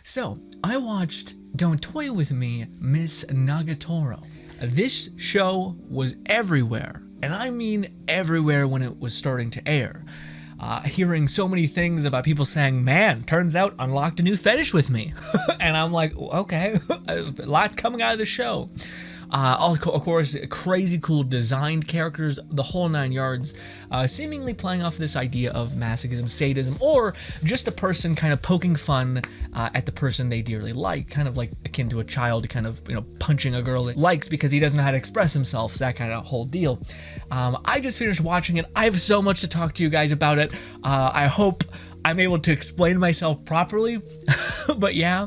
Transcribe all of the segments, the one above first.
So, I watched Don't Toy With Me, Miss Nagatoro. This show was everywhere, and I mean everywhere when it was starting to air. Hearing so many things about people saying, man, turns out unlocked a new fetish with me. And I'm like, okay, lots coming out of the show. Of course, crazy cool designed characters, the whole 9 yards, seemingly playing off this idea of masochism, sadism, or just a person kind of poking fun at the person they dearly like, kind of like akin to a child kind of, punching a girl it likes because he doesn't know how to express himself, so that kind of whole deal. I just finished watching it. I have so much to talk to you guys about it. I hope I'm able to explain myself properly, but yeah.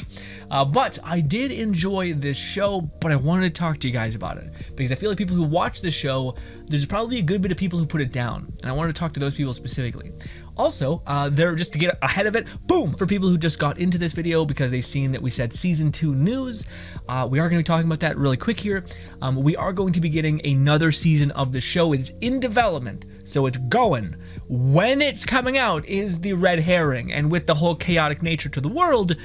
But I did enjoy this show, but I wanted to talk to you guys about it because I feel like people who watch this show, there's probably a good bit of people who put it down, and I wanted to talk to those people specifically. Also, just to get ahead of it, boom, for people who just got into this video because they've seen that we said Season 2 news, we are going to be talking about that really quick here. We are going to be getting another season of the show. It is in development, so it's going. When it's coming out is the red herring, and with the whole chaotic nature to the world,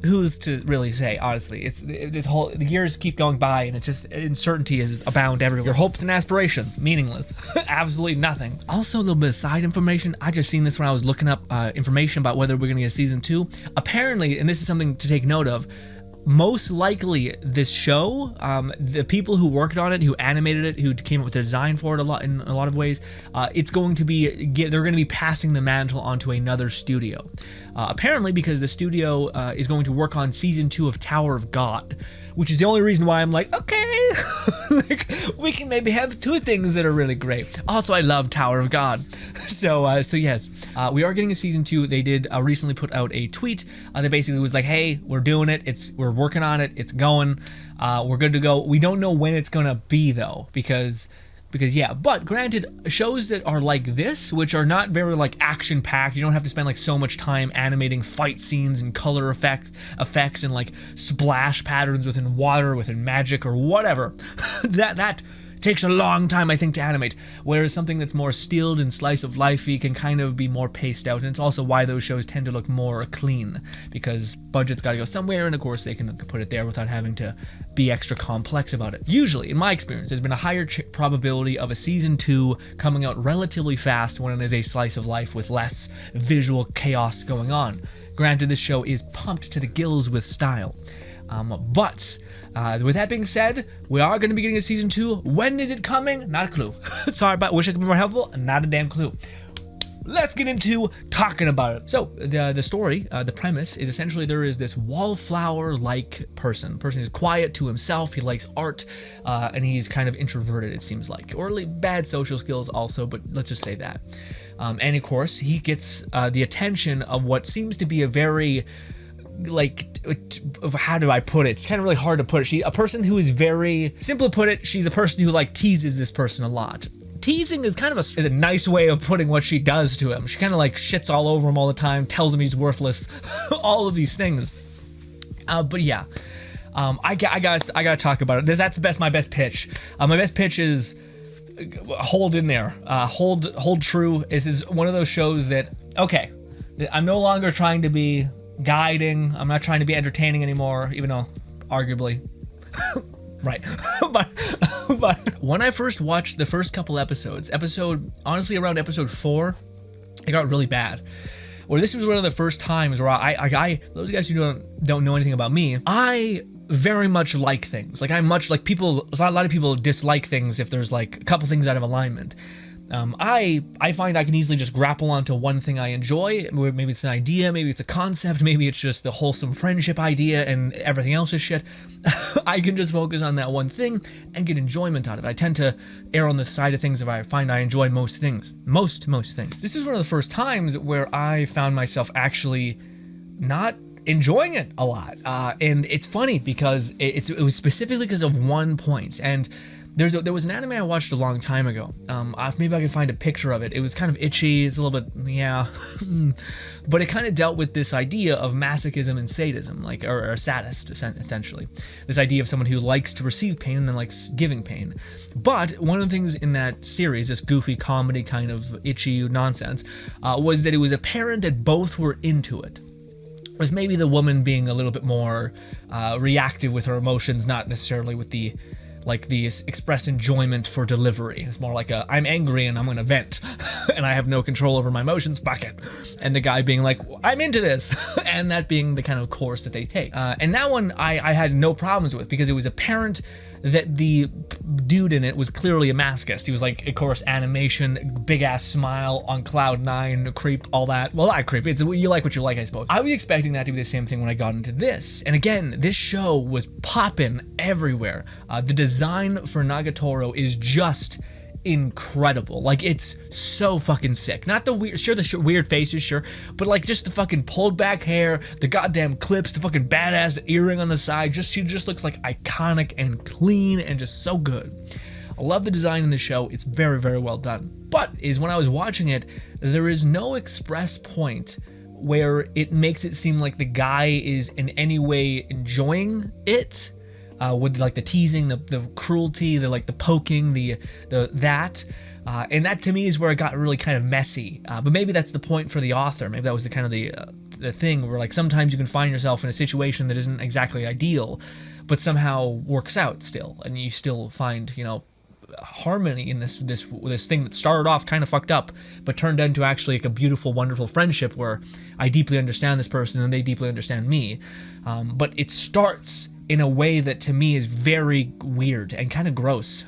who's to really say, honestly? The years keep going by, and it's just uncertainty is abound everywhere. Your hopes and aspirations, meaningless. Absolutely nothing. Also, a little bit of side information. I just seen this when I was looking up information about whether we're gonna get Season 2. Apparently, and this is something to take note of, most likely this show, the people who worked on it, who animated it, who came up with the design for it in a lot of ways, it's going to be, they're going to be passing the mantle onto another studio. Apparently because the studio is going to work on Season 2 of Tower of God, which is the only reason why I'm like, okay, like, we can maybe have two things that are really great. Also, I love Tower of God. So yes, we are getting a Season 2. They did recently put out a tweet that basically was like, hey, we're doing it. We're working on it. It's going. We're good to go. We don't know when it's going to be, though, because yeah, but granted, shows that are like this, which are not very like action-packed, you don't have to spend like so much time animating fight scenes and color effects and like splash patterns within water, within magic or whatever. that takes a long time, I think, to animate, whereas something that's more stilled and slice of lifey can kind of be more paced out, and it's also why those shows tend to look more clean, because budget's got to go somewhere, and of course they can put it there without having to be extra complex about it. Usually, in my experience, there's been a higher probability of a Season 2 coming out relatively fast when it is a slice of life with less visual chaos going on. Granted, this show is pumped to the gills with style. But with that being said, we are going to be getting a Season 2. When is it coming? Not a clue. Sorry, but wish I could be more helpful. Not a damn clue. Let's get into talking about it. So the story, the premise is essentially there is this wallflower-like person. The person is quiet to himself. He likes art, and he's kind of introverted, it seems like, or bad social skills also. But let's just say that. And of course, he gets the attention of what seems to be a very how do I put it? It's kind of really hard to put it. A person who is very, simply put it, she's a person who teases this person a lot. Teasing is kind of a nice way of putting what she does to him. She kind of shits all over him all the time, tells him he's worthless, all of these things. But yeah, I gotta talk about it. That's my best pitch. My best pitch is hold in there, hold true. This is one of those shows that, okay, I'm no longer trying to be guiding. I'm not trying to be entertaining anymore, even though arguably right. but when I first watched the first couple episodes, honestly around episode 4, it got really bad. Well, this was one of the first times where I those guys who don't know anything about me, I very much like things. I'm much like people. A lot of people dislike things if there's a couple things out of alignment. I find I can easily just grapple onto one thing I enjoy. Maybe it's an idea, maybe it's a concept, maybe it's just the wholesome friendship idea and everything else is shit. I can just focus on that one thing and get enjoyment out of it. I tend to err on the side of things if I find I enjoy most things. Most things. This is one of the first times where I found myself actually not enjoying it a lot. And it's funny because it was specifically because of one point. And there was an anime I watched a long time ago. Maybe I can find a picture of it. It was kind of itchy. It's a little bit, yeah. But it kind of dealt with this idea of masochism and sadism, or a sadist, essentially. This idea of someone who likes to receive pain and then likes giving pain. But one of the things in that series, this goofy comedy kind of itchy nonsense, was that it was apparent that both were into it. with maybe the woman being a little bit more reactive with her emotions, not necessarily with the express enjoyment for delivery. It's more like I'm angry and I'm gonna vent and I have no control over my emotions, fuck it. And the guy being like, I'm into this. And that being the kind of course that they take. And that one I had no problems with, because it was apparent that the dude in it was clearly a masochist. He was like, of course, animation, big ass smile on cloud nine, creep, all that. Well, not creep, it's you like what you like, I suppose. I was expecting that to be the same thing when I got into this. And again, this show was popping everywhere. The design for Nagatoro is just incredible. Like, it's so fucking sick. Not the weird, sure, the weird faces, sure, but like just the fucking pulled back hair, the goddamn clips, the fucking badass earring on the side. She just looks like iconic and clean and just so good. I love the design in the show. It's very, very well done. But is when I was watching it, there is no express point where it makes it seem like the guy is in any way enjoying it. With like the teasing, the cruelty, the poking, and that to me is where it got really kind of messy. But maybe that's the point for the author. Maybe that was the kind of the thing where like sometimes you can find yourself in a situation that isn't exactly ideal, but somehow works out still, and you still find, you know, harmony in this thing that started off kind of fucked up, but turned into actually like a beautiful, wonderful friendship where I deeply understand this person and they deeply understand me. But it starts in a way that to me is very weird and kind of gross.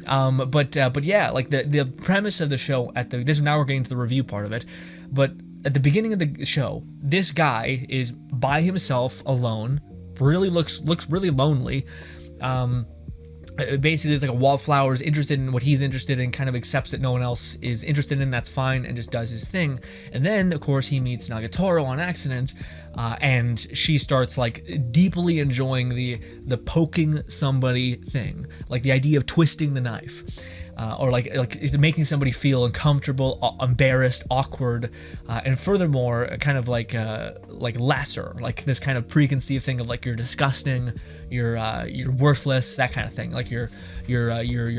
But yeah, like the premise of the show now we're getting to the review part of it, but at the beginning of the show, this guy is by himself, alone, really looks really lonely. Basically, there's like a wallflower, is interested in what he's interested in, kind of accepts that no one else is interested in, that's fine, and just does his thing. And then, of course, he meets Nagatoro on accident, and she starts like deeply enjoying the poking somebody thing, like the idea of twisting the knife. Or like making somebody feel uncomfortable, embarrassed, awkward, and furthermore, kind of like lesser, like this kind of preconceived thing of like you're disgusting, you're worthless, that kind of thing. Like your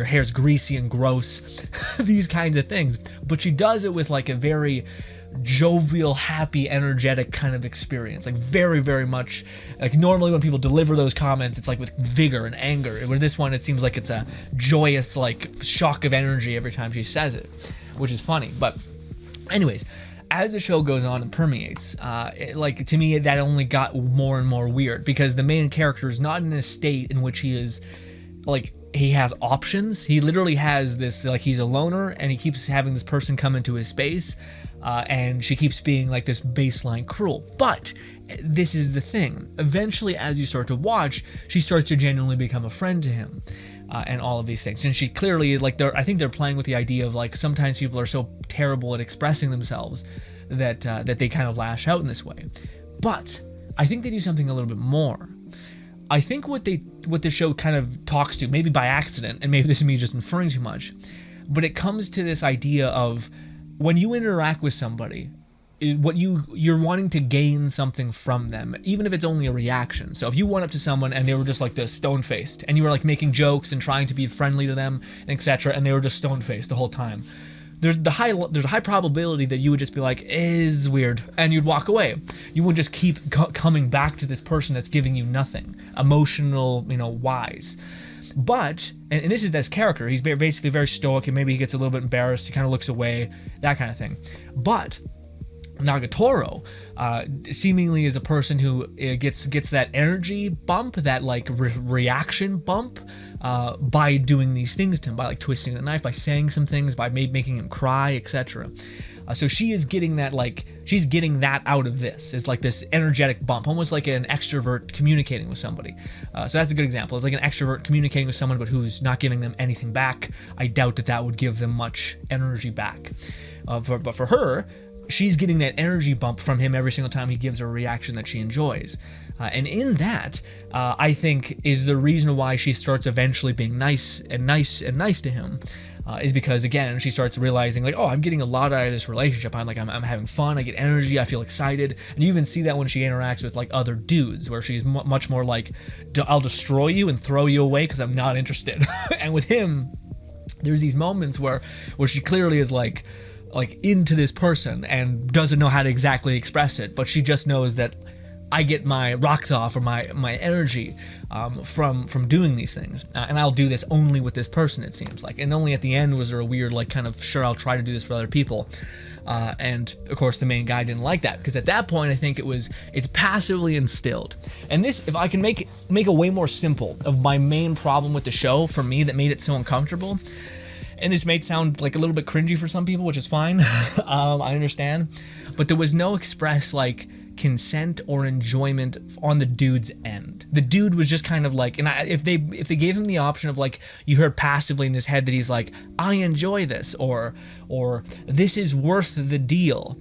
hair's greasy and gross, these kinds of things. But she does it with like a very jovial, happy, energetic kind of experience, like very, very much like normally when people deliver those comments, it's like with vigor and anger. With this one, it seems like it's a joyous like shock of energy every time she says it, which is funny. But anyways, as the show goes on and permeates, like to me that only got more and more weird, because the main character is not in a state in which he is like he has options. He literally has this, like, he's a loner and he keeps having this person come into his space, and she keeps being like this baseline cruel. But this is the thing, eventually as you start to watch, she starts to genuinely become a friend to him, and all of these things. And she clearly, like, I think they're playing with the idea of like sometimes people are so terrible at expressing themselves that they kind of lash out in this way. But I think they do something a little bit more. I think what the show kind of talks to, maybe by accident, and maybe this is me just inferring too much, but it comes to this idea of when you interact with somebody, what you're wanting to gain something from them, even if it's only a reaction. So if you went up to someone and they were just like this stone-faced, and you were like making jokes and trying to be friendly to them, and etc., and they were just stone-faced the whole time, there's a high probability that you would just be like, is weird, and you'd walk away. You wouldn't just keep coming back to this person that's giving you nothing emotional, wise. But, and this is this character, he's basically very stoic, and maybe he gets a little bit embarrassed, he kind of looks away, that kind of thing. But Nagatoro seemingly is a person who gets that energy bump, that like reaction bump, by doing these things to him, by like twisting the knife, by saying some things, by making him cry, etc. So she is getting that, like, she's getting that out of this. It's like this energetic bump, almost like an extrovert communicating with somebody. So that's a good example. It's like an extrovert communicating with someone, but who's not giving them anything back. I doubt that would give them much energy back. But for her, she's getting that energy bump from him every single time he gives her a reaction that she enjoys. And in that, I think, is the reason why she starts eventually being nice to him, is because, again, she starts realizing, like, oh, I'm getting a lot out of this relationship. I'm having fun, I get energy, I feel excited. And you even see that when she interacts with, like, other dudes, where she's much more like, I'll destroy you and throw you away because I'm not interested. And with him, there's these moments where she clearly is like into this person and doesn't know how to exactly express it, but she just knows that I get my rocks off or my energy from doing these things, and I'll do this only with this person, it seems like. And only at the end was there a weird like kind of, sure, I'll try to do this for other people, and of course the main guy didn't like that, because at that point I think it's passively instilled. And this, if I can make a way more simple of my main problem with the show for me that made it so uncomfortable. And this may sound like a little bit cringy for some people, which is fine. I understand. But there was no express like consent or enjoyment on the dude's end. The dude was just kind of like, and if they gave him the option of like, you heard passively in his head that he's like, I enjoy this, or this is worth the deal.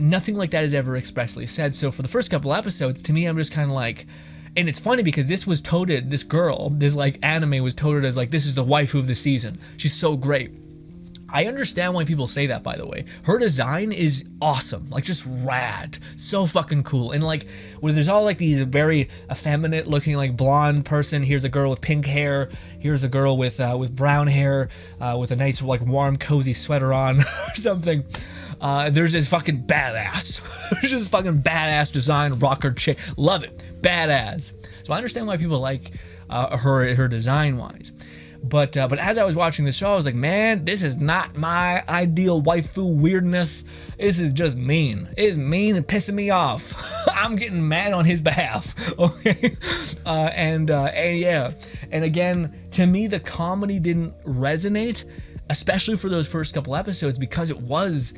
Nothing like that is ever expressly said. So for the first couple episodes, to me, I'm just kind of like, and it's funny because this girl, this like anime was touted as like, this is the waifu of the season. She's so great. I understand why people say that, by the way. Her design is awesome, like just rad, so fucking cool. And like, where there's all like these very effeminate looking like blonde person. Here's a girl with pink hair. Here's a girl with brown hair, with a nice like warm cozy sweater on or something. There's this fucking badass. There's this fucking badass design rocker chick. Love it. Badass. So I understand why people like her design wise. But as I was watching the show, I was like, man, this is not my ideal waifu weirdness. This is just mean. It's mean and pissing me off. I'm getting mad on his behalf. Okay. And yeah. And again, to me, the comedy didn't resonate, especially for those first couple episodes, because it was,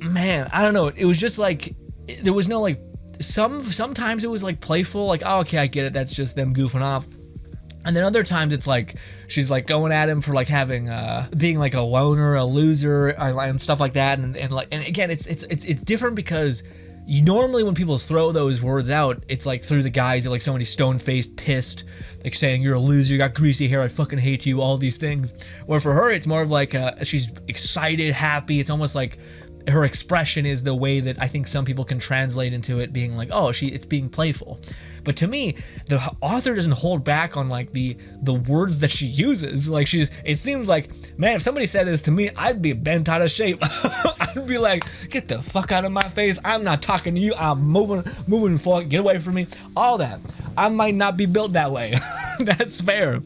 man, I don't know. It was just like, there was no like, sometimes it was like playful, like, oh, okay, I get it. That's just them goofing off. And then other times it's like she's like going at him for like having being like a loner, a loser, and stuff like that. And again, it's different because you normally, when people throw those words out, it's like through the guise of like somebody stone-faced, pissed, like saying you're a loser, you got greasy hair, I fucking hate you, all these things. Where for her, it's more of like she's excited, happy. It's almost like her expression is the way that I think some people can translate into it being like, oh, it's being playful. But to me, the author doesn't hold back on like the words that she uses. Like it seems like, man, if somebody said this to me, I'd be bent out of shape. I'd be like, get the fuck out of my face. I'm not talking to you. I'm moving forward. Get away from me. All that. I might not be built that way. That's fair.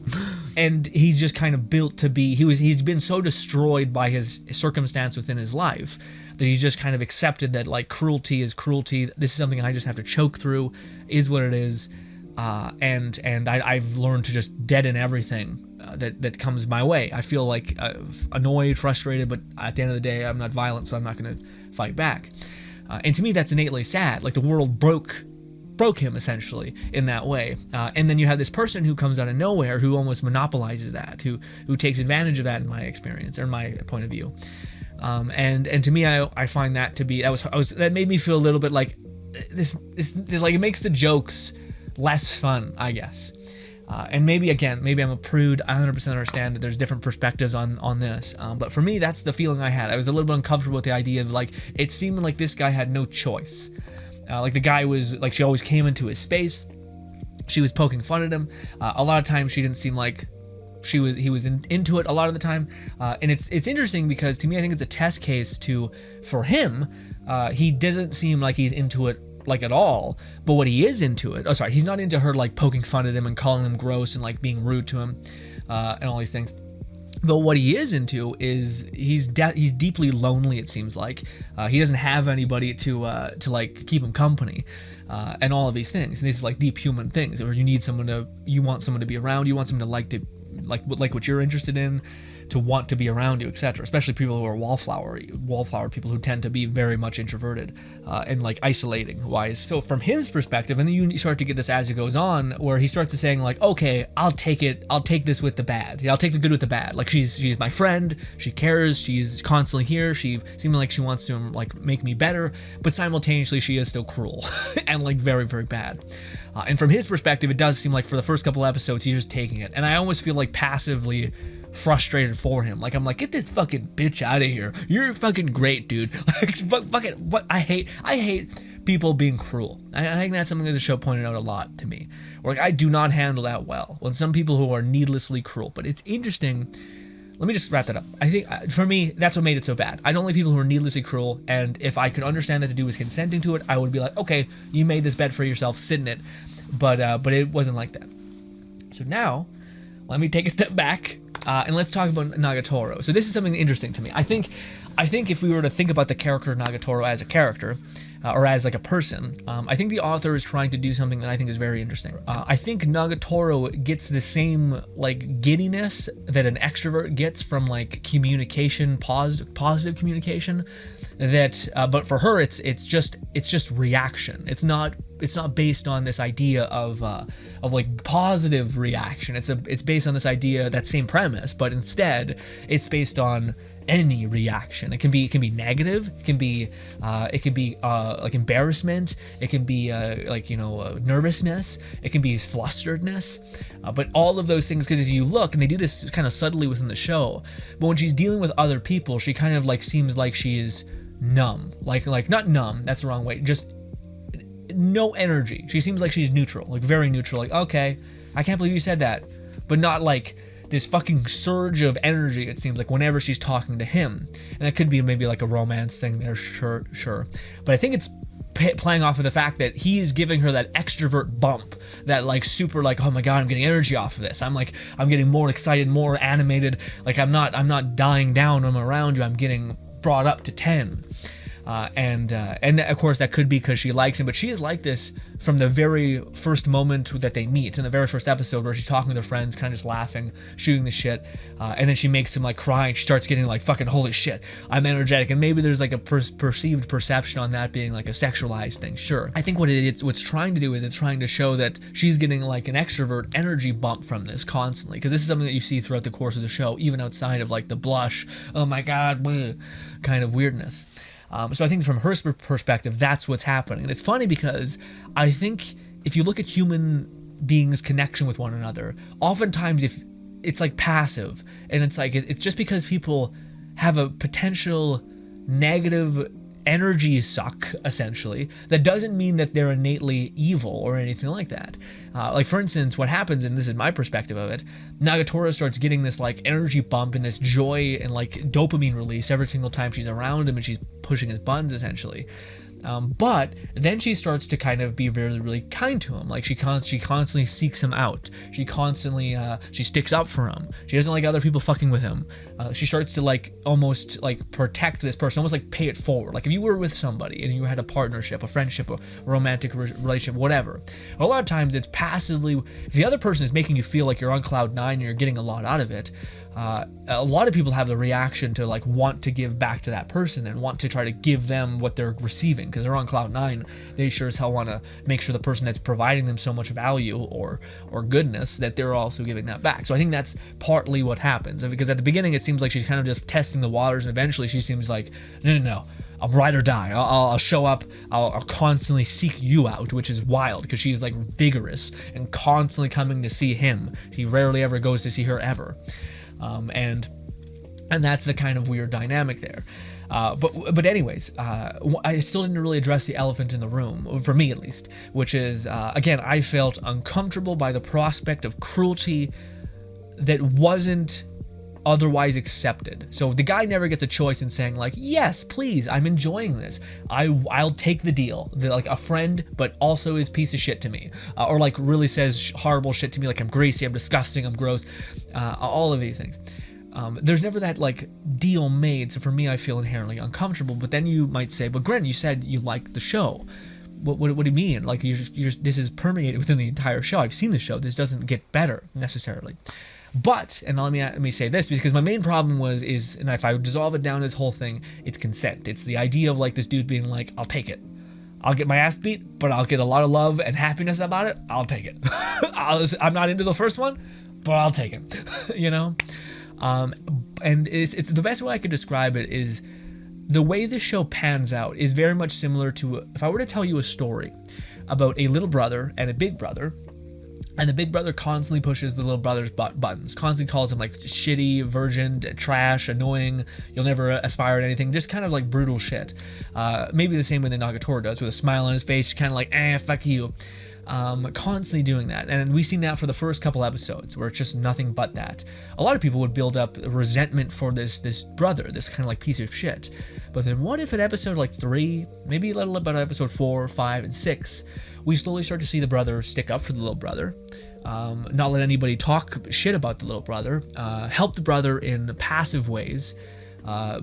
And he's just kind of built to be, he's been so destroyed by his circumstance within his life that he's just kind of accepted that like cruelty is cruelty. This is something I just have to choke through, is what it is. And I've learned to just deaden everything that comes my way. I feel like annoyed, frustrated, but at the end of the day, I'm not violent, so I'm not going to fight back. And to me, that's innately sad. Like the world broke him essentially in that way. And then you have this person who comes out of nowhere who almost monopolizes that, who takes advantage of that, in my experience or my point of view. And to me, I find that to be, that made me feel a little bit like this like, it makes the jokes less fun, I guess. And maybe I'm a prude. I 100% understand that there's different perspectives on this. But for me, that's the feeling I had. I was a little bit uncomfortable with the idea of like, it seemed like this guy had no choice. Like the guy was like, she always came into his space. She was poking fun at him. A lot of times she didn't seem like he was into it a lot of the time. And it's interesting because to me, I think it's a test case for him. He doesn't seem like he's into it like at all, but what he is into it, he's not into her like poking fun at him and calling him gross and like being rude to him, and all these things. But what he is into is he's deeply lonely, it seems like. He doesn't have anybody to like keep him company, and all of these things. And these are like deep human things where you want someone to be around, you want someone to like what you're interested in, to want to be around you, etc. Especially people who are wallflower people who tend to be very much introverted and like isolating wise. So from his perspective, and then you start to get this as it goes on, where he starts to saying like, okay, I'll take this with the bad. I'll take the good with the bad. Like she's my friend, she cares, she's constantly here, she seems like she wants to like make me better, but simultaneously she is still cruel and like very, very bad. And from his perspective, it does seem like for the first couple episodes, he's just taking it. And I almost feel like passively frustrated for him. Like I'm like, get this fucking bitch out of here. You're fucking great, dude. Like fucking what? I hate people being cruel. I think that's something that the show pointed out a lot to me. Or like I do not handle that well. When some people who are needlessly cruel. But it's interesting let me just wrap that up. I think for me, that's what made it so bad. I don't like people who are needlessly cruel, and if I could understand that the dude was consenting to it, I would be like, okay, you made this bed for yourself, sit in it. But it wasn't like that. So now, let me take a step back and let's talk about Nagatoro. So this is something interesting to me. I think if we were to think about the character of Nagatoro as a character, or as like a person, I think the author is trying to do something that I think is very interesting. I think Nagatoro gets the same like giddiness that an extrovert gets from like communication, positive communication. But for her, it's just reaction. It's not based on this idea of like positive reaction. It's based on this idea, that same premise, but instead it's based on any reaction. It can be negative. It can be like embarrassment. It can be nervousness. It can be flusteredness. But all of those things, because if you look, and they do this kind of subtly within the show, but when she's dealing with other people, she kind of like seems like she is numb. Like not numb. That's the wrong way. Just no energy. She seems like she's neutral, like very neutral. Like, okay, I can't believe you said that, but not like this fucking surge of energy, it seems like, whenever she's talking to him. And that could be maybe like a romance thing there, sure. But I think it's playing off of the fact that he's giving her that extrovert bump, that like super like, oh my god, I'm getting energy off of this. I'm getting more excited, more animated. Like I'm not dying down when I'm around you. I'm getting brought up to 10. And of course that could be because she likes him, but she is like this from the very first moment that they meet, in the very first episode where she's talking with her friends, kind of just laughing, shooting the shit, and then she makes him like cry, and she starts getting like, fucking holy shit, I'm energetic. And maybe there's like a perceived perception on that being like a sexualized thing, sure. I think what's trying to do is it's trying to show that she's getting like an extrovert energy bump from this constantly, because this is something that you see throughout the course of the show, even outside of like the blush, oh my god, bleh, kind of weirdness. So I think from her perspective, that's what's happening. And it's funny because I think if you look at human beings' connection with one another, oftentimes if it's like passive, and it's like it's just because people have a potential negative energy suck, essentially, that doesn't mean that they're innately evil or anything like that. Like for instance, what happens, and this is my perspective of it, Nagatoro starts getting this like energy bump and this joy and like dopamine release every single time she's around him and she's pushing his buttons, essentially. But then she starts to kind of be really, really kind to him. Like she constantly seeks him out. She constantly she sticks up for him. She doesn't like other people fucking with him. She starts to like almost like protect this person, almost like pay it forward. Like if you were with somebody and you had a partnership, a friendship, a romantic relationship, whatever, a lot of times it's passively, if the other person is making you feel like you're on cloud nine and you're getting a lot out of it, a lot of people have the reaction to like want to give back to that person and want to try to give them what they're receiving, because they're on cloud nine. They sure as hell want to make sure the person that's providing them so much value or goodness that they're also giving that back. So I think that's partly what happens, because at the beginning it seems like she's kind of just testing the waters, and eventually she seems like, no, I'll ride or die. I'll show up. I'll constantly seek you out, which is wild because she's like vigorous and constantly coming to see him. He rarely ever goes to see her ever. And that's the kind of weird dynamic there. But anyways, I still didn't really address the elephant in the room, for me at least, which is, again, I felt uncomfortable by the prospect of cruelty that wasn't otherwise accepted. So the guy never gets a choice in saying like, yes, please, I'm enjoying this. I'll take the deal. Like a friend, but also is piece of shit to me, or like really says horrible shit to me, like I'm greasy, I'm disgusting, I'm gross, all of these things. There's never that like deal made. So for me, I feel inherently uncomfortable. But then you might say, but Grin, you said you liked the show. What do you mean? Like you're just, this is permeated within the entire show. I've seen the show. This doesn't get better necessarily. But, and let me say this, because my main problem is, and if I dissolve it down, this whole thing, it's consent. It's the idea of like this dude being like, I'll take it. I'll get my ass beat, but I'll get a lot of love and happiness about it. I'll take it. I'm not into the first one, but I'll take it. You know? And it's the best way I could describe it is the way this show pans out is very much similar to if I were to tell you a story about a little brother and a big brother. And the big brother constantly pushes the little brother's buttons, constantly calls him like shitty, virgin, trash, annoying, you'll never aspire to anything, just kind of like brutal shit. Maybe the same way that Nagatoro does, with a smile on his face, kind of like, fuck you. constantly doing that. And we've seen that for the first couple episodes where it's just nothing but that. A lot of people would build up resentment for this brother, this kind of like piece of shit. But then what if at episode like 3, maybe a little about episode 4, 5, and 6, we slowly start to see the brother stick up for the little brother, not let anybody talk shit about the little brother, help the brother in passive ways,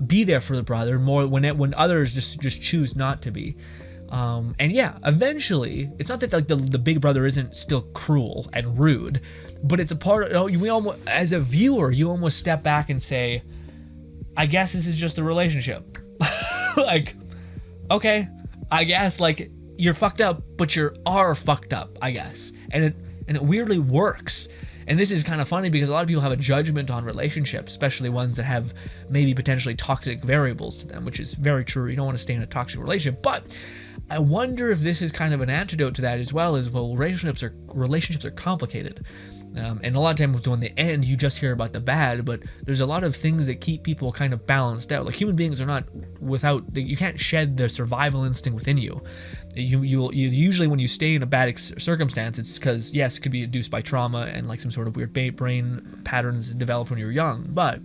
be there for the brother more when others just choose not to be. And yeah, eventually, it's not that like the big brother isn't still cruel and rude, but it's a part of, we almost, as a viewer, you almost step back and say, I guess this is just a relationship. Like, okay, I guess, like, you're fucked up, but you are fucked up, I guess. And it weirdly works. And this is kind of funny because a lot of people have a judgment on relationships, especially ones that have maybe potentially toxic variables to them, which is very true. You don't want to stay in a toxic relationship. But I wonder if this is kind of an antidote to that as well, relationships are complicated. And a lot of times when they end, you just hear about the bad, but there's a lot of things that keep people kind of balanced out. Like, human beings are not you can't shed the survival instinct within you. You usually, when you stay in a bad circumstance, it's because, yes, it could be induced by trauma and like some sort of weird brain patterns developed when you're young, but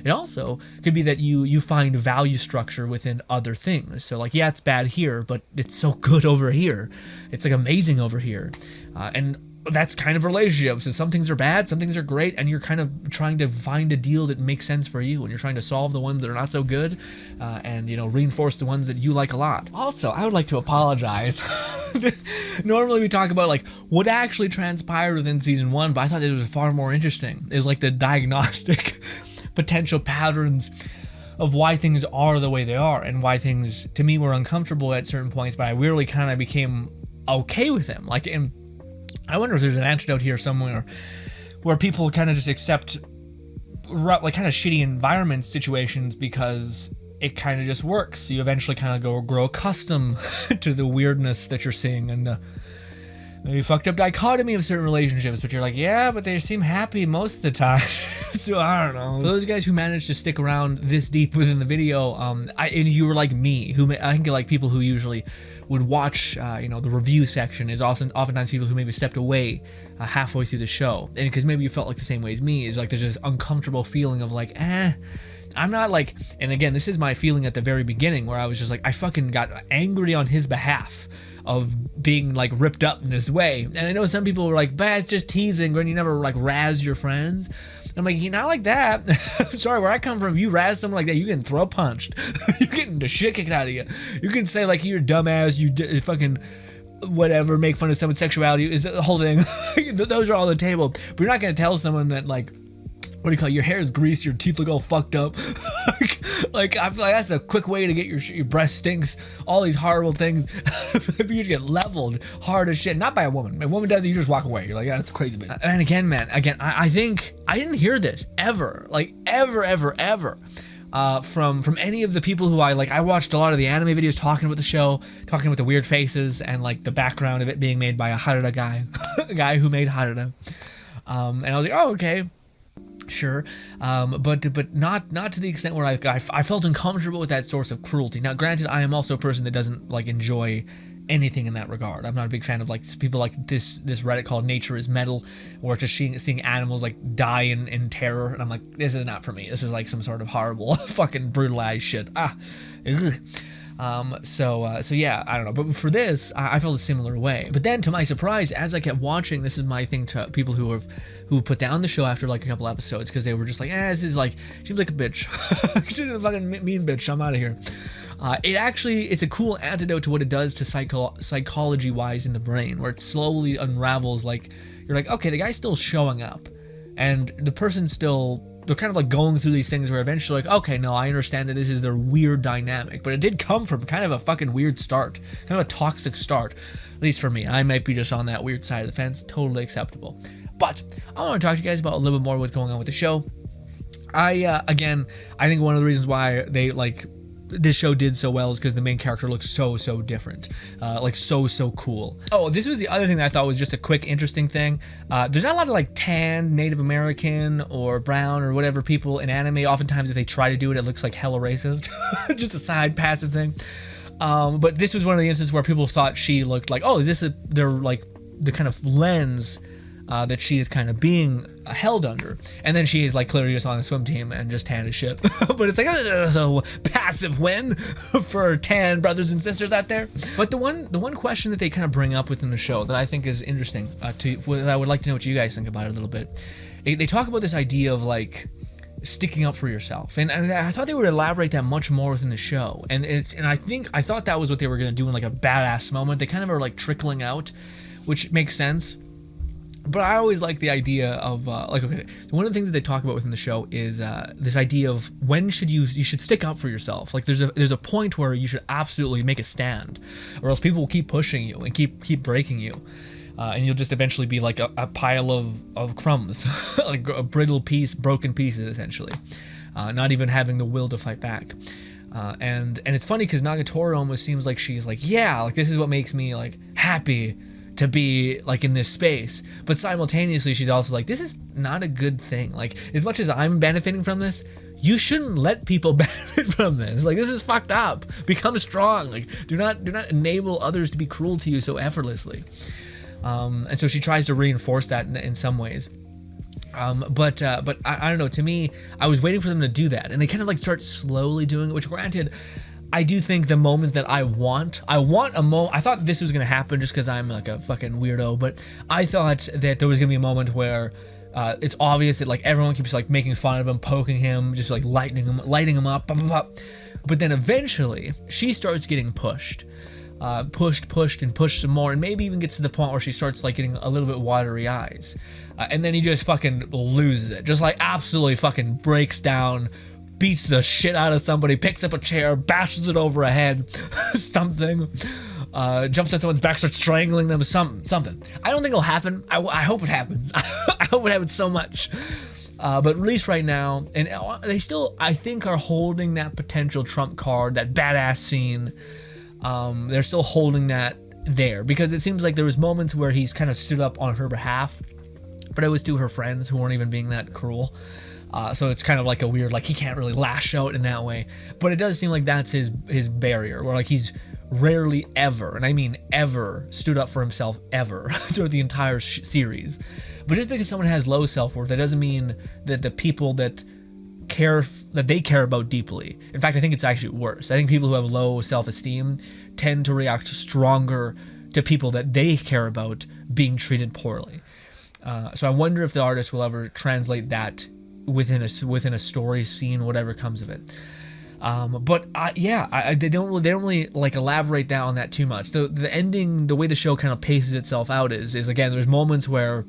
it also could be that you find value structure within other things. So like, yeah, it's bad here, but it's so good over here. It's like amazing over here. And that's kind of relationships. Some things are bad, some things are great, and you're kind of trying to find a deal that makes sense for you, and you're trying to solve the ones that are not so good, and reinforce the ones that you like a lot. Also, I would like to apologize. Normally we talk about like what actually transpired within season 1, but I thought this was far more interesting. Is like the diagnostic potential patterns of why things are the way they are, and why things to me were uncomfortable at certain points, but I really kind of became okay with them. Like, and I wonder if there's an antidote here somewhere where people kind of just accept like kind of shitty environment situations because it kind of just works. So you eventually kind of grow accustomed to the weirdness that you're seeing and the maybe fucked up dichotomy of certain relationships, but you're like, yeah, but they seem happy most of the time. So I don't know. For those guys who managed to stick around this deep within the video, and you were like me, who I think like people who usually would watch, the review section is oftentimes people who maybe stepped away halfway through the show, and because maybe you felt like the same way as me, is like there's this uncomfortable feeling of like, I'm not like, and again, this is my feeling at the very beginning where I was just like, I fucking got angry on his behalf of being like ripped up in this way. And I know some people were like, but it's just teasing, and you never like razz your friends. And I'm like, you're not like that. Sorry, where I come from, if you razz someone like that, you get throw punched. You're getting the shit kicked out of you. You can say like, you're dumbass, you fucking whatever, make fun of someone's sexuality, is the whole thing. Those are all on the table. But you're not gonna tell someone that like, what do you call it? Your hair is greasy, your teeth look all fucked up. Like, I feel like that's a quick way to get your breath stinks. All these horrible things. You just get leveled hard as shit. Not by a woman. If a woman does it, you just walk away. You're like, yeah, that's crazy. And again, man, I think I didn't hear this ever. Like, ever. From any of the people who I watched a lot of the anime videos talking about the show, talking about the weird faces and like the background of it being made by a Harada guy, a guy who made Harada. And I was like, oh, okay. Sure, but not to the extent where I felt uncomfortable with that source of cruelty. Now, granted, I am also a person that doesn't like enjoy anything in that regard. I'm not a big fan of like people like this Reddit called Nature is Metal, or just seeing animals like die in terror, and I'm like, this is not for me. This is like some sort of horrible fucking brutalized shit. So yeah, I don't know. But for this, I felt a similar way. But then, to my surprise, as I kept watching, this is my thing to people who put down the show after like a couple episodes, because they were just like, this is like, seems like a bitch. She's a fucking mean bitch. I'm out of here. It's a cool antidote to what it does to psychology-wise in the brain, where it slowly unravels. Like, you're like, okay, the guy's still showing up, and the person's still. They're kind of like going through these things where eventually like, okay, no, I understand that this is their weird dynamic, but it did come from kind of a fucking weird start, kind of a toxic start, at least for me. I might be just on that weird side of the fence, totally acceptable. But I want to talk to you guys about a little bit more what's going on with the show. I think one of the reasons why this show did so well is because the main character looks so different, so cool. Oh, this was the other thing that I thought was just a quick interesting thing. There's not a lot of like tan Native American or brown or whatever people in anime. Oftentimes if they try to do it, it looks like hella racist. Just a side passive thing. But this was one of the instances where people thought she looked like, oh, is this they're like the kind of lens that she is kind of being held under. And then she is like clearly just on the swim team and just tan as shit. But it's like, so passive win for tan brothers and sisters out there. But the one question that they kind of bring up within the show that I think is interesting, that I would like to know what you guys think about it a little bit. They talk about this idea of like sticking up for yourself, and I thought they would elaborate that much more within the show. And I thought that was what they were gonna do in like a badass moment. They kind of are like trickling out, which makes sense. But I always like the idea of okay, one of the things that they talk about within the show is this idea of when should you should stick up for yourself. Like there's a point where you should absolutely make a stand, or else people will keep pushing you and keep breaking you, and you'll just eventually be like a pile of crumbs, like a broken pieces essentially, not even having the will to fight back. And it's funny because Nagatoro almost seems like she's like, yeah, like this is what makes me like happy to be like in this space, but simultaneously she's also like, this is not a good thing. Like as much as I'm benefiting from this, you shouldn't let people benefit from this. Like this is fucked up. Become strong. Like do not enable others to be cruel to you so effortlessly. And so she tries to reinforce that in some ways. But I don't know. To me, I was waiting for them to do that, and they kind of like start slowly doing it. Which, granted, I do think the moment that I want a moment. I thought this was gonna happen just because I'm like a fucking weirdo, but I thought that there was gonna be a moment where it's obvious that like everyone keeps like making fun of him, poking him, just like lighting him up, blah, blah, blah. But then eventually she starts getting pushed some more, and maybe even gets to the point where she starts like getting a little bit watery eyes, and then he just fucking loses it, just like absolutely fucking breaks down, beats the shit out of somebody, picks up a chair, bashes it over a head, something, jumps on someone's back, starts strangling them, something. I don't think it'll happen. I hope it happens. I hope it happens so much. But at least right now, and they still, I think, are holding that potential trump card, that badass scene. They're still holding that there, because it seems like there was moments where he's kind of stood up on her behalf, but it was to her friends who weren't even being that cruel. So it's kind of like a weird, like he can't really lash out in that way, but it does seem like that's his barrier, where like he's rarely ever, and I mean ever, stood up for himself ever throughout the entire series. But just because someone has low self-worth, that doesn't mean that the people that they care about deeply. In fact, I think it's actually worse. I think people who have low self-esteem tend to react stronger to people that they care about being treated poorly. So I wonder if the artist will ever translate that within a story scene, whatever comes of it. They don't really like elaborate that on that too much. The ending, the way the show kind of paces itself out is again, there's moments where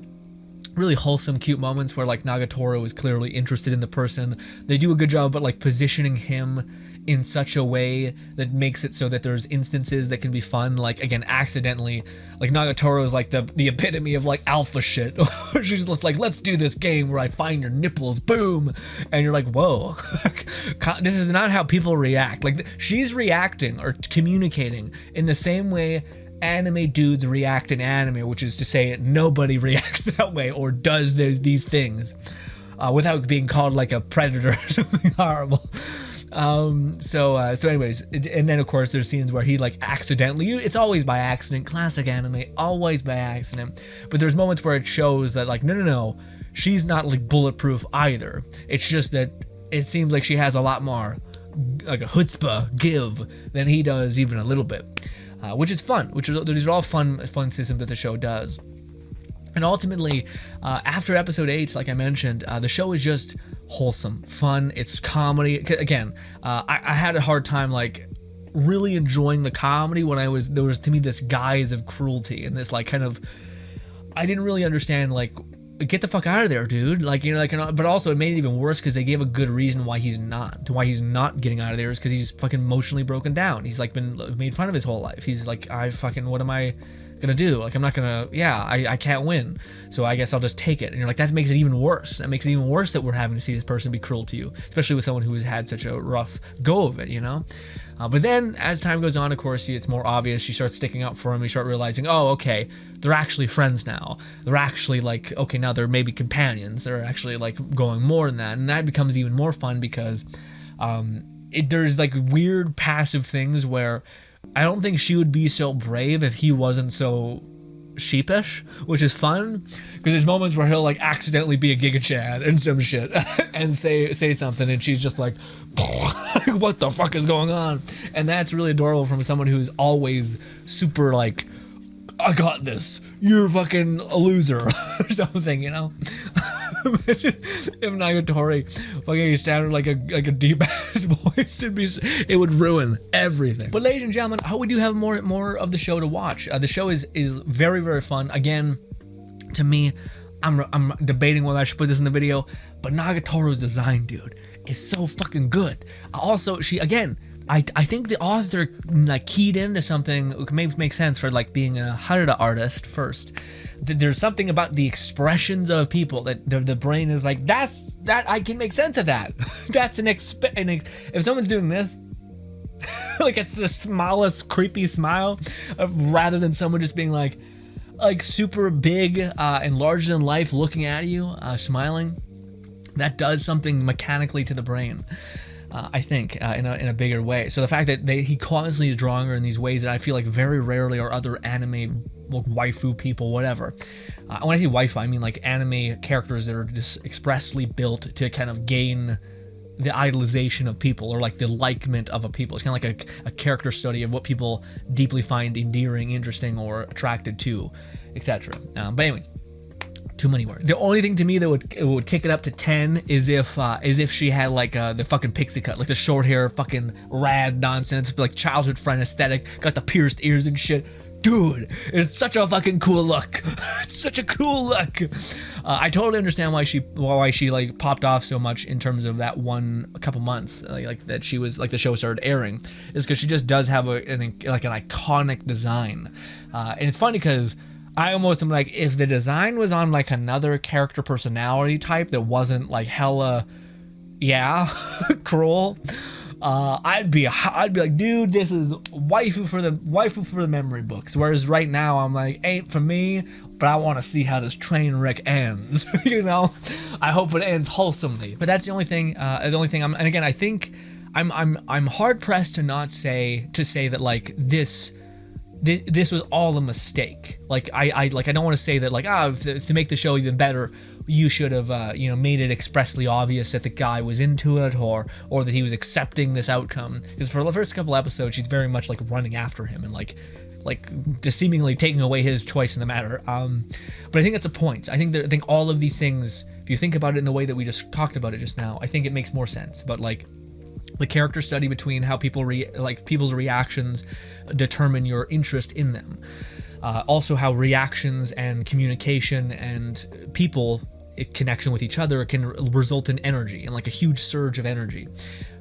really wholesome, cute moments where like Nagatoro is clearly interested in the person. They do a good job, but like positioning him in such a way that makes it so that there's instances that can be fun. Like again, accidentally, like Nagatoro is like the epitome of like alpha shit. She's just like, let's do this game where I find your nipples, boom, and you're like, whoa, this is not how people react. Like she's reacting or communicating in the same way anime dudes react in anime, which is to say nobody reacts that way or does these things without being called like a predator or something horrible. So anyways, and then of course there's scenes where he like accidentally, it's always by accident, classic anime, always by accident, but there's moments where it shows that like, no, she's not like bulletproof either. It's just that it seems like she has a lot more like a chutzpah give than he does, even a little bit. Which is fun. These are all fun systems that the show does. And ultimately, after episode 8, like I mentioned, the show is just wholesome, fun. It's comedy. Again, I had a hard time like really enjoying the comedy when there was to me this guise of cruelty and this like kind of, I didn't really understand like, get the fuck out of there, dude. Like, you know, like, but also it made it even worse because they gave a good reason why he's not getting out of there, is because he's fucking emotionally broken down. He's like been made fun of his whole life. He's like, what am I gonna do? Like, I'm not gonna, I can't win, so I guess I'll just take it. And you're like, that makes it even worse. That makes it even worse that we're having to see this person be cruel to you, especially with someone who has had such a rough go of it, you know? But then, as time goes on, of course, it's more obvious. She starts sticking up for him. You start realizing, oh, okay, they're actually friends now. They're actually, like, okay, now they're maybe companions. They're actually, like, going more than that. And that becomes even more fun because there's, like, weird passive things where I don't think she would be so brave if he wasn't so sheepish, which is fun because there's moments where he'll like accidentally be a Giga Chad and some shit and say something, and she's just like, what the fuck is going on? And that's really adorable from someone who's always super like, I got this, you're fucking a loser or something, you know. Imagine if Nagatoro fucking sounded like a deep ass voice, it would ruin everything. But ladies and gentlemen, I hope we do have more of the show to watch. The show is very, very fun. Again, to me, I'm debating whether I should put this in the video, but Nagatoro's design, dude, is so fucking good. Also, I think the author like keyed into something that makes sense for like being a Harada artist first. There's something about the expressions of people that the brain is like, that I can make sense of that. That's if someone's doing this, like it's the smallest creepy smile, rather than someone just being like super big and larger than life looking at you, smiling. That does something mechanically to the brain. I think in a bigger way. So the fact that he constantly is drawing her in these ways that I feel like very rarely are other anime waifu people, whatever. When I say waifu, I mean like anime characters that are just expressly built to kind of gain the idolization of people, or like the likement of a people. It's kind of like a character study of what people deeply find endearing, interesting, or attracted to, etc. But anyways, too many words. The only thing to me that would kick it up to 10 is if she had like the fucking pixie cut, like the short hair, fucking rad nonsense, like childhood friend aesthetic, got the pierced ears and shit. Dude, it's such a fucking cool look. It's such a cool look. I totally understand why she like popped off so much in terms of that a couple months, like that she was like the show started airing, is because she just does have an iconic design, and it's funny because I almost am like, if the design was on like another character personality type that wasn't like hella, cruel, I'd be like, dude, this is waifu for the memory books. Whereas right now I'm like, ain't for me, but I want to see how this train wreck ends. You know, I hope it ends wholesomely. But that's the only thing. And again, I think I'm hard pressed to say that like this was all a mistake. Like I don't want to say that like to make the show even better, you should have made it expressly obvious that the guy was into it, or that he was accepting this outcome. Because for the first couple episodes, she's very much like running after him and like just seemingly taking away his choice in the matter. But I think that's a point. I think all of these things, if you think about it in the way that we just talked about it just now, I think it makes more sense. But like the character study between how people's reactions determine your interest in them. Also how reactions and communication and people connection with each other can result in energy and like a huge surge of energy.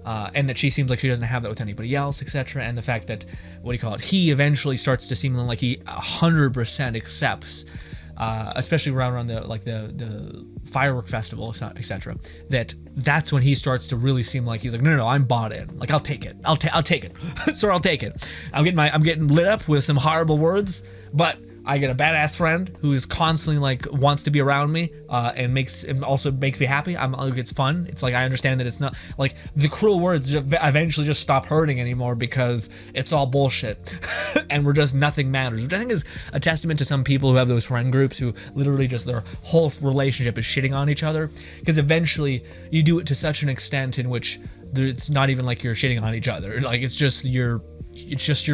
And that she seems like she doesn't have that with anybody else, etc. And the fact that, he eventually starts to seem like he 100% accepts, especially around the firework festival, etc. That's when he starts to really seem like he's like, no, I'm bought in. Like, I'll take it. I'll take it. Sir, I'll take it. I'm getting lit up with some horrible words, but I get a badass friend who is constantly like wants to be around me, and also makes me happy. It's fun. It's like I understand that it's not like the cruel words eventually just stop hurting anymore because it's all bullshit, and we're just nothing matters. Which I think is a testament to some people who have those friend groups who literally just their whole relationship is shitting on each other. Because eventually you do it to such an extent in which it's not even like you're shitting on each other. Like it's just your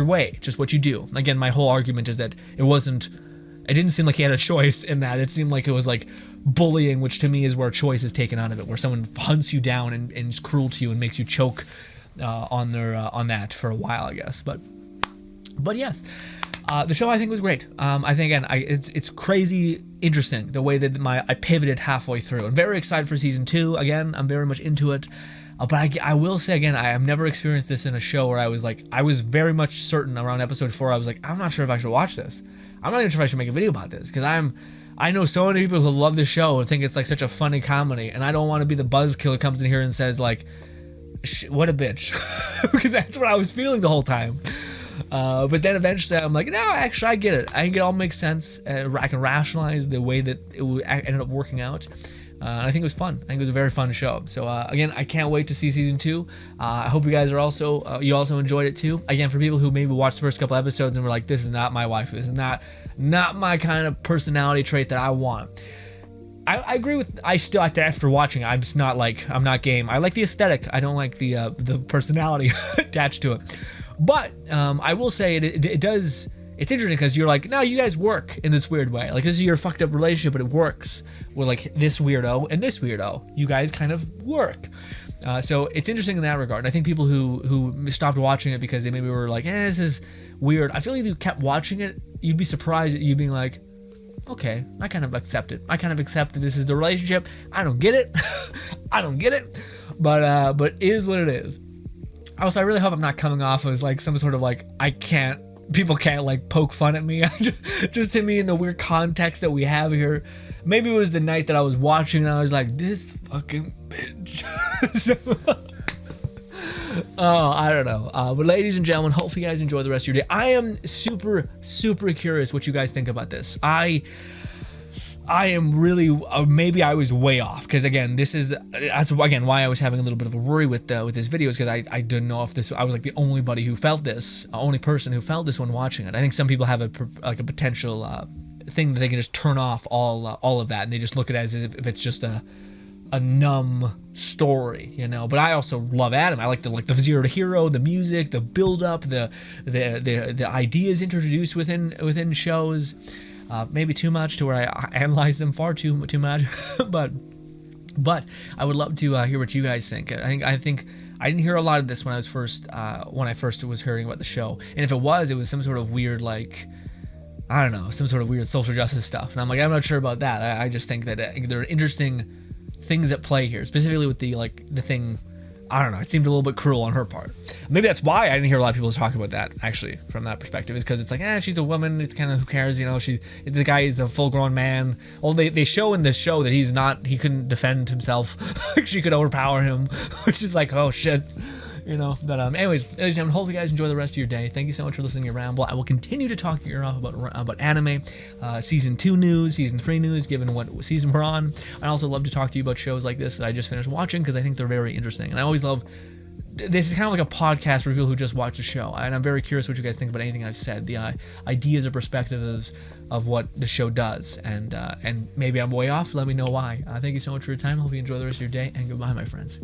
way, it's just what you do. Again, my whole argument is that it didn't seem like he had a choice in that. It seemed like it was like bullying, which to me is where choice is taken out of it, where someone hunts you down and is cruel to you and makes you choke on that for a while, I guess. But yes, the show I think was great. I think again, it's crazy interesting the way that I pivoted halfway through. I'm very excited for season 2. Again, I'm very much into it. But I will say again, I have never experienced this in a show where I was very much certain around episode 4, I was like, I'm not sure if I should watch this. I'm not even sure if I should make a video about this, because I know so many people who love this show and think it's like such a funny comedy, and I don't want to be the buzzkill who comes in here and says like, what a bitch, because that's what I was feeling the whole time. But then eventually I'm like, no, actually I get it. I think it all makes sense. I can rationalize the way that it ended up working out. I think it was fun. I think it was a very fun show. So again, I can't wait to see season 2. I hope you guys are you also enjoyed it too. Again, for people who maybe watched the first couple episodes and were like, this is not my wife, this is not Not my kind of personality trait that I want. I agree with. I still after watching it, I'm just not like I'm not game. I like the aesthetic. I don't like the personality attached to it. But I will say it does. It's interesting because you're like, no, you guys work in this weird way. Like, this is your fucked up relationship, but it works with like this weirdo and this weirdo. You guys kind of work. So it's interesting in that regard. And I think people who stopped watching it because they maybe were like, this is weird. I feel like if you kept watching it, you'd be surprised at you being like, okay, I kind of accept it. I kind of accept that this is the relationship. I don't get it. I don't get it. But it is what it is. Also, I really hope I'm not coming off as like some sort of like, people can't like poke fun at me. Just to me in the weird context that we have here. Maybe it was the night that I was watching and I was like, this fucking bitch. Oh, I don't know. But ladies and gentlemen, hopefully you guys enjoy the rest of your day. I am super, super curious what you guys think about this. I am really, maybe I was way off, because again, that's again why I was having a little bit of a worry with this video, is because I didn't know if I was like the only person who felt this when watching it. I think some people have a potential thing that they can just turn off all of that, and they just look at it as if it's just a numb story, you know. But I also love anime. I like the zero to hero, the music, the build up, the ideas introduced within shows. Maybe too much to where I analyze them far too much, but I would love to hear what you guys think. I think I didn't hear a lot of this when I first was hearing about the show, and if it was some sort of weird, like, I don't know, some sort of weird social justice stuff, and I'm not sure about that. I just think that there are interesting things at play here, specifically with the thing. I don't know, it seemed a little bit cruel on her part. Maybe that's why I didn't hear a lot of people talk about that, actually, from that perspective, is because it's like, she's a woman, it's kind of, who cares, you know, the guy is a full-grown man. Well, they show in this show that he couldn't defend himself. She could overpower him, which is like, oh shit, you know. But anyways, ladies and gentlemen, hope you guys enjoy the rest of your day. Thank you so much for listening to Ramble. I will continue to talk your ear off about anime, season 2 news, season 3 news, given what season we're on. I also love to talk to you about shows like this that I just finished watching, because I think they're very interesting. And I always love, this is kind of like a podcast for people who just watch the show, and I'm very curious what you guys think about anything I've said, the ideas or perspectives of what the show does, and maybe I'm way off. Let me know why. Thank you so much for your time. Hope you enjoy the rest of your day, and goodbye, my friends.